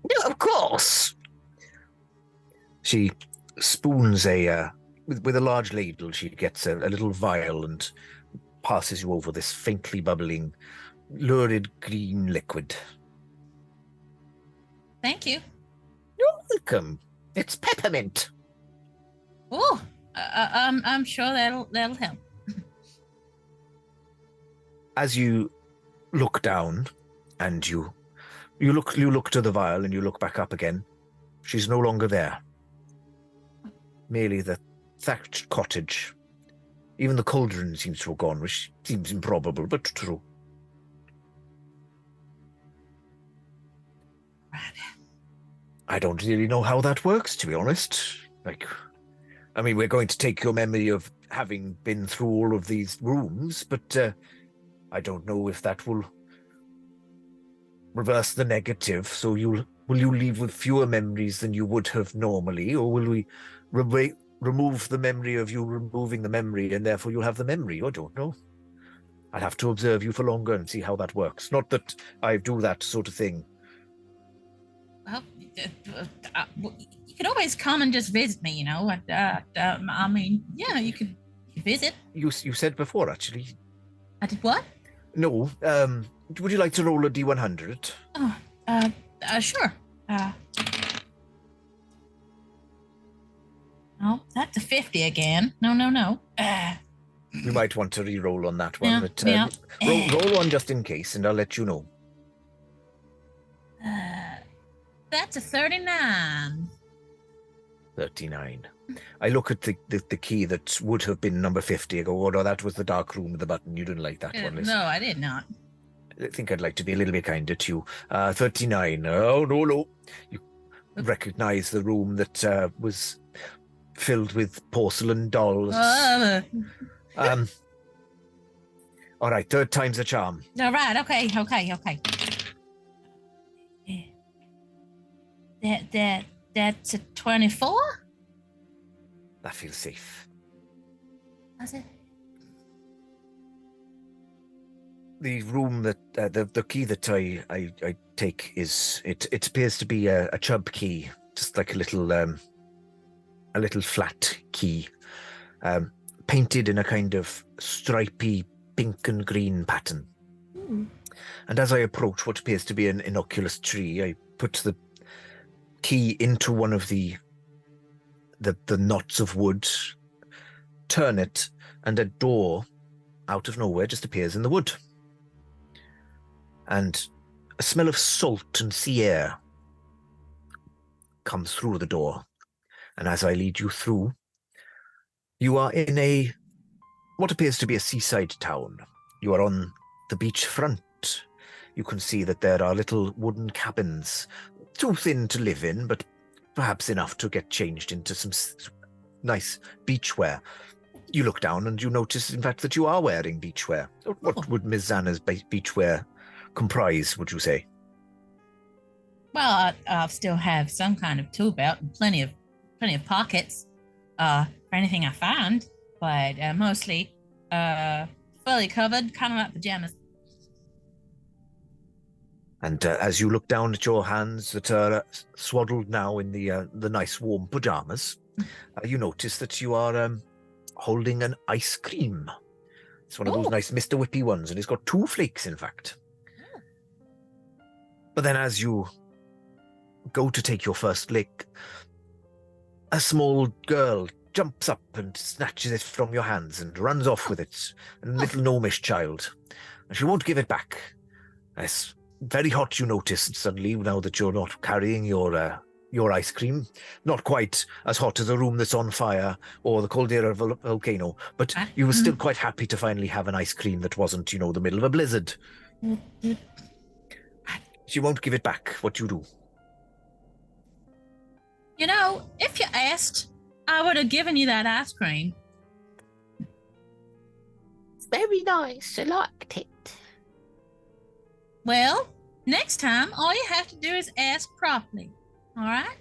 No, of course. She spoons with a large ladle. She gets a little vial and passes you over this faintly bubbling, lurid green liquid. Thank you. You're welcome. It's peppermint. Oh, I'm sure that'll help. As you look down and you look to the vial and you look back up again, She's no longer there. Merely the thatched cottage. Even the cauldron seems to have gone, which seems improbable, but true. Right. I don't really know how that works, to be honest. I mean, we're going to take your memory of having been through all of these rooms, but I don't know if that will reverse the negative. So will you leave with fewer memories than you would have normally, or will we remove the memory of you removing the memory, and therefore you'll have the memory? I don't know. I'll have to observe you for longer and see how that works. Not that I do that sort of thing. Well, you could always come and just visit me, I mean, yeah, you could visit. You said before, actually. I did what? No. Would you like to roll a D100? Oh, sure. Oh, that's a 50 again. No. We might want to re-roll on that one, yeah. Roll one just in case, and I'll let you know. That's a 39. 39. I look at the key that would have been number 50. I go, oh no, that was the dark room with the button. You didn't like that one, Liz. No, I did not. I think I'd like to be a little bit kinder to you. 39. Oh, no. You recognize the room that was filled with porcelain dolls. All right, third time's a charm. All right, okay. That's a 24? That feels safe. That's it. The room that the key that I take is it appears to be a chub key, just like a little flat key, painted in a kind of stripy pink and green pattern. And as I approach what appears to be an innocuous tree, I put the key into one of the knots of wood, turn it, and a door out of nowhere just appears in the wood. And a smell of salt and sea air comes through the door. And as I lead you through, you are in what appears to be a seaside town. You are on the beach front. You can see that there are little wooden cabins, too thin to live in, but perhaps enough to get changed into some nice beachwear. You look down and you notice, in fact, that you are wearing beachwear. What would Miss Zanna's beachwear comprise, would you say? Well, I'll still have some kind of tool belt and plenty of pockets for anything I find, but mostly fully covered, kind of like pajamas. And as you look down at your hands that are swaddled now in the nice warm pajamas, you notice that you are holding an ice cream. It's one of those nice Mr. Whippy ones, and it's got 2 flakes, in fact. But then as you go to take your first lick, a small girl jumps up and snatches it from your hands and runs off with it, a little gnomish child. And she won't give it back. It's very hot, you notice, suddenly, now that you're not carrying your ice cream. Not quite as hot as a room that's on fire or the caldera volcano, but you were still quite happy to finally have an ice cream that wasn't, the middle of a blizzard. She won't give it back. What you do? If you asked, I would have given you that ice cream. It's very nice. I liked it. Well, next time, all you have to do is ask properly. All right?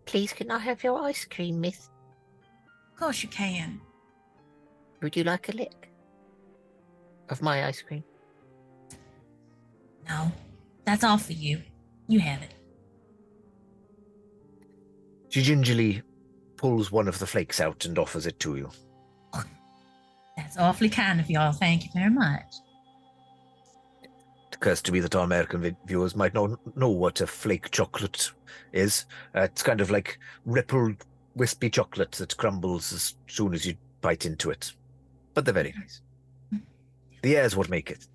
Please, can I have your ice cream, miss? Of course you can. Would you like a lick of my ice cream? No, that's all for you. You have it. She gingerly pulls one of the flakes out and offers it to you. That's awfully kind of y'all. Thank you very much. It occurs to me that our American viewers might not know what a flake chocolate is. It's kind of like rippled, wispy chocolate that crumbles as soon as you bite into it. But they're very nice. The air's what make it.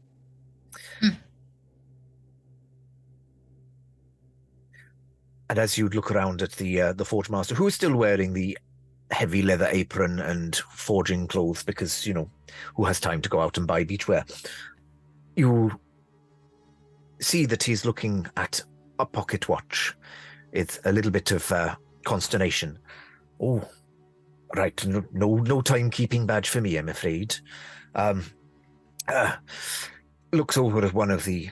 And as you look around at the Forgemaster, who is still wearing the heavy leather apron and forging clothes because, who has time to go out and buy beachwear, you see that he's looking at a pocket watch. It's a little bit of consternation. Oh, right, no timekeeping badge for me, I'm afraid. Looks over at one of the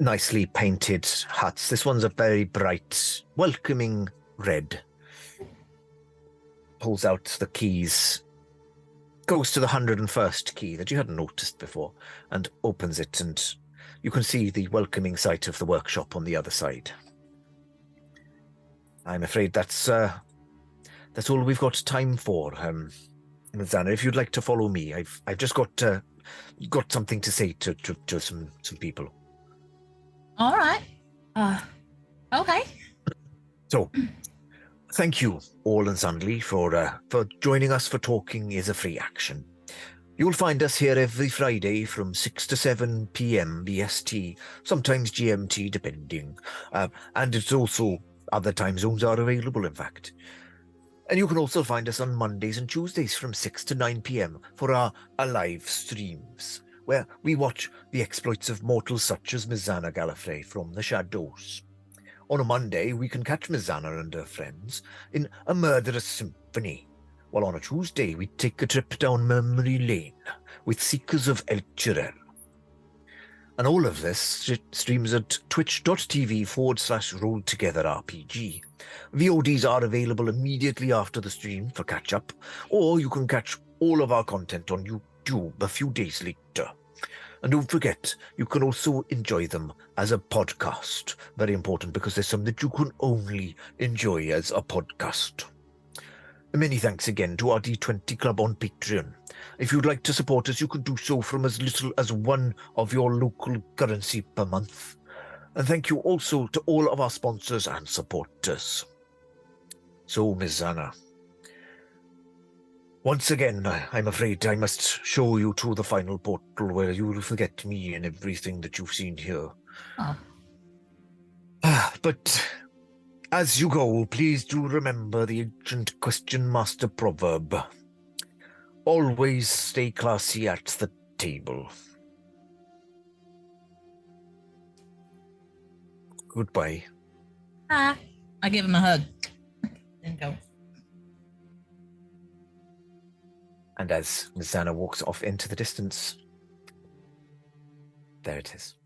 nicely painted huts. This one's a very bright, welcoming red. Pulls out the keys, goes to the 101st key that you hadn't noticed before, and opens it, and you can see the welcoming sight of the workshop on the other side. I'm afraid that's all we've got time for, Miss Zanna. If you'd like to follow me, I've just got something to say to some people. All right. Okay. So, thank you all and sundry for joining us for Talking is a Free Action. You'll find us here every Friday from 6 to 7 p.m. BST, sometimes GMT depending. And it's also, other time zones are available, in fact. And you can also find us on Mondays and Tuesdays from 6 to 9 p.m. for our live streams, where we watch the exploits of mortals such as Miss Zanna Gallifrey from the shadows. On a Monday, we can catch Miss Zanna and her friends in A Murderous Symphony, while on a Tuesday, we take a trip down memory lane with Seekers of El Chirel. And all of this streams at twitch.tv/RollTogetherRPG. VODs are available immediately after the stream for catch-up, or you can catch all of our content on YouTube a few days later. And don't forget, you can also enjoy them as a podcast. Very important, because there's some that you can only enjoy as a podcast. Many thanks again to our D20 Club on Patreon. If you'd like to support us, you can do so from as little as one of your local currency per month. And thank you also to all of our sponsors and supporters. So, Miss Zanna, once again, I'm afraid I must show you to the final portal where you will forget me and everything that you've seen here. Oh. But as you go, please do remember the ancient Question Master proverb. Always stay classy at the table. Goodbye. I give him a hug. Then go. And as Miss Zanna walks off into the distance, there it is.